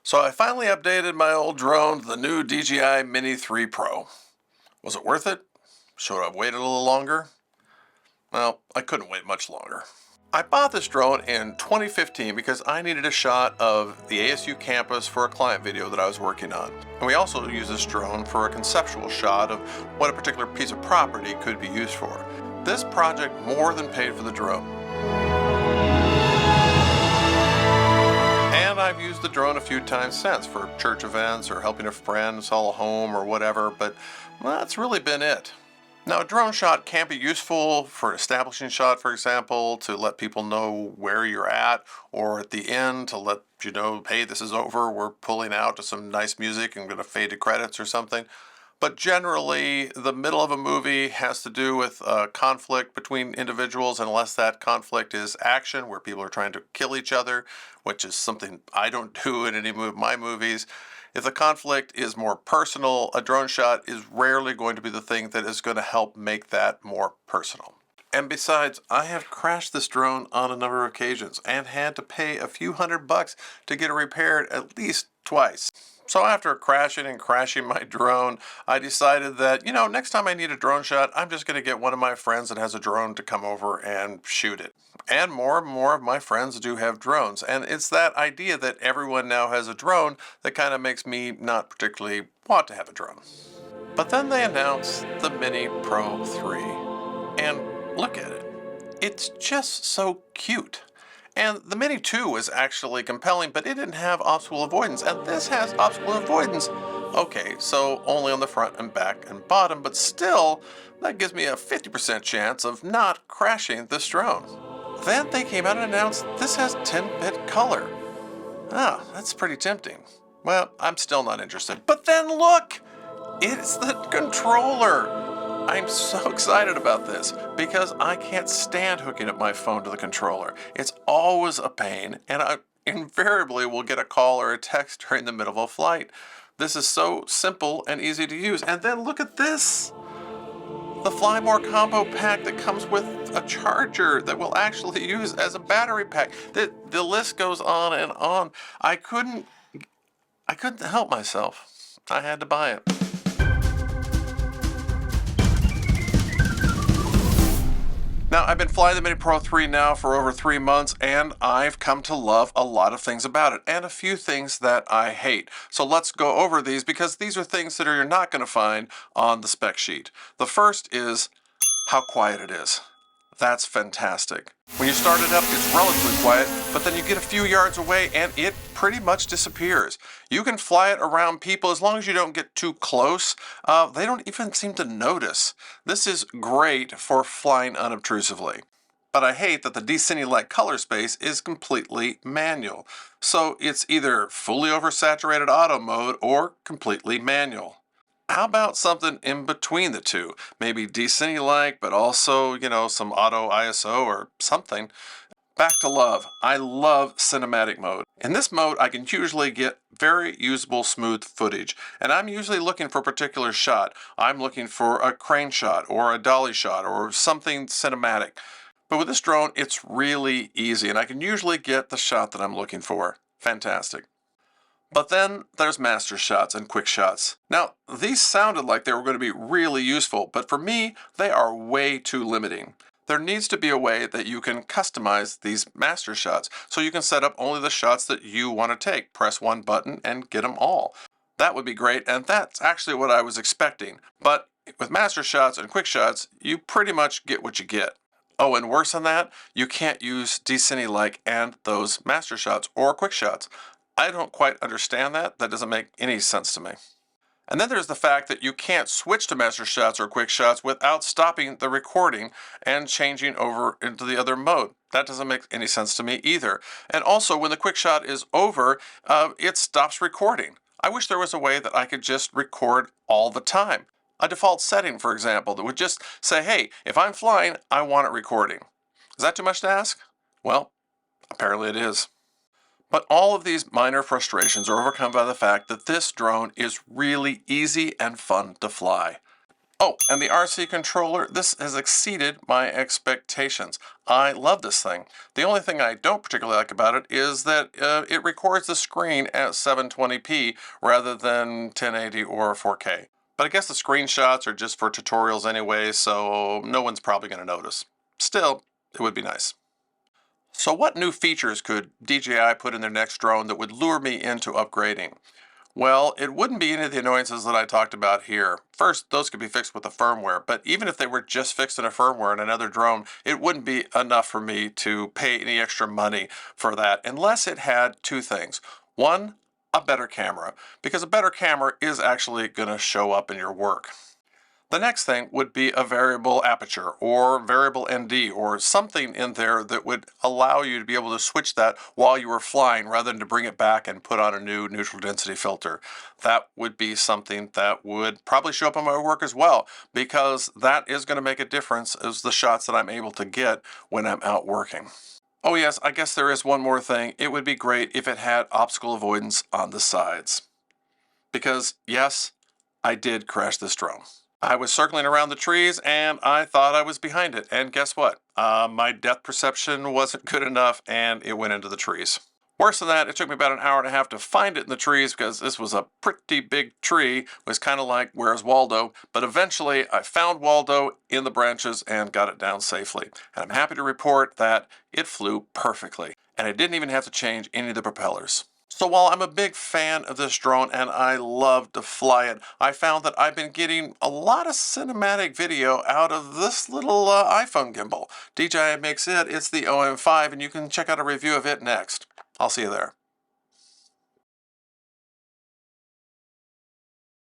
So I finally updated my old drone to the new DJI Mini 3 Pro. Was it worth it? Should I have waited a little longer? Well, I couldn't wait much longer. I bought this drone in 2015 because I needed a shot of the ASU campus for a client video that I was working on. And we also used this drone for a conceptual shot of what a particular piece of property could be used for. This project more than paid for the drone. And I've used the drone a few times since for church events or helping a friend sell a home or whatever, but that's really been it. Now, a drone shot can be useful for an establishing shot, for example, to let people know where you're at, or at the end to let you know, hey, this is over, we're pulling out to some nice music and going to fade to credits or something. But generally, the middle of a movie has to do with conflict between individuals, unless that conflict is action, where people are trying to kill each other, which is something I don't do in any of my movies. If the conflict is more personal, a drone shot is rarely going to be the thing that is going to help make that more personal. And besides, I have crashed this drone on a number of occasions and had to pay a few $100 to get it repaired at least twice. So after crashing my drone, I decided that, next time I need a drone shot, I'm just going to get one of my friends that has a drone to come over and shoot it. And more of my friends do have drones. And it's that idea that everyone now has a drone that kind of makes me not particularly want to have a drone. But then they announced the Mini Pro 3. And look at it. It's just so cute. And the Mini 2 was actually compelling, but it didn't have obstacle avoidance, and this has obstacle avoidance. Okay, so only on the front and back and bottom, but still, that gives me a 50% chance of not crashing this drone. Then they came out and announced this has 10-bit color. Ah, that's pretty tempting. Well, I'm still not interested. But then look! It's the controller! I'm so excited about this because I can't stand hooking up my phone to the controller. It's always a pain, and I invariably will get a call or a text during the middle of a flight. This is so simple and easy to use. And then look at this. The Fly More combo pack that comes with a charger that will actually use as a battery pack. The list goes on and on. I couldn't help myself. I had to buy it. Now, I've been flying the Mini Pro 3 now for over 3 months, and I've come to love a lot of things about it, and a few things that I hate. So let's go over these, because these are things that you're not going to find on the spec sheet. The first is how quiet it is. That's fantastic. When you start it up, it's relatively quiet, but then you get a few yards away and it pretty much disappears. You can fly it around people as long as you don't get too close. They don't even seem to notice. This is great for flying unobtrusively. But I hate that the D-Cine-like color space is completely manual. So it's either fully oversaturated auto mode or completely manual. How about something in between the two? Maybe D-Cine-like, but also, some auto ISO or something. Back to love. I love cinematic mode. In this mode, I can usually get very usable smooth footage, and I'm usually looking for a particular shot. I'm looking for a crane shot or a dolly shot or something cinematic. But with this drone, it's really easy, and I can usually get the shot that I'm looking for. Fantastic. But then there's master shots and quick shots. Now, these sounded like they were going to be really useful, but for me, they are way too limiting. There needs to be a way that you can customize these master shots, so you can set up only the shots that you want to take. Press one button and get them all. That would be great, and that's actually what I was expecting. But with master shots and quick shots, you pretty much get what you get. Oh, and worse than that, you can't use D-Cine-like and those master shots or quick shots. I don't quite understand that. That doesn't make any sense to me. And then there's the fact that you can't switch to master shots or quick shots without stopping the recording and changing over into the other mode. That doesn't make any sense to me either. And also, when the quick shot is over, it stops recording. I wish there was a way that I could just record all the time. A default setting, for example, that would just say, hey, if I'm flying, I want it recording. Is that too much to ask? Well, apparently it is. But all of these minor frustrations are overcome by the fact that this drone is really easy and fun to fly. Oh, and the RC controller, this has exceeded my expectations. I love this thing. The only thing I don't particularly like about it is that it records the screen at 720p rather than 1080 or 4K. But I guess the screenshots are just for tutorials anyway, so no one's probably going to notice. Still, it would be nice. So what new features could DJI put in their next drone that would lure me into upgrading? Well, it wouldn't be any of the annoyances that I talked about here. First, those could be fixed with the firmware, but even if they were just fixed in a firmware in another drone, it wouldn't be enough for me to pay any extra money for that unless it had two things. One, a better camera, because a better camera is actually going to show up in your work. The next thing would be a variable aperture or variable ND or something in there that would allow you to be able to switch that while you were flying rather than to bring it back and put on a new neutral density filter. That would be something that would probably show up on my work as well, because that is going to make a difference as the shots that I'm able to get when I'm out working. Oh yes, I guess there is one more thing. It would be great if it had obstacle avoidance on the sides. Because yes, I did crash this drone. I was circling around the trees and I thought I was behind it. And guess what? My depth perception wasn't good enough and it went into the trees. Worse than that, it took me about an hour and a half to find it in the trees because this was a pretty big tree. It was kind of like, where's Waldo? But eventually I found Waldo in the branches and got it down safely. And I'm happy to report that it flew perfectly. And I didn't even have to change any of the propellers. So while I'm a big fan of this drone and I love to fly it, I found that I've been getting a lot of cinematic video out of this little iPhone gimbal. DJI makes it, it's the OM5, and you can check out a review of it next. I'll see you there.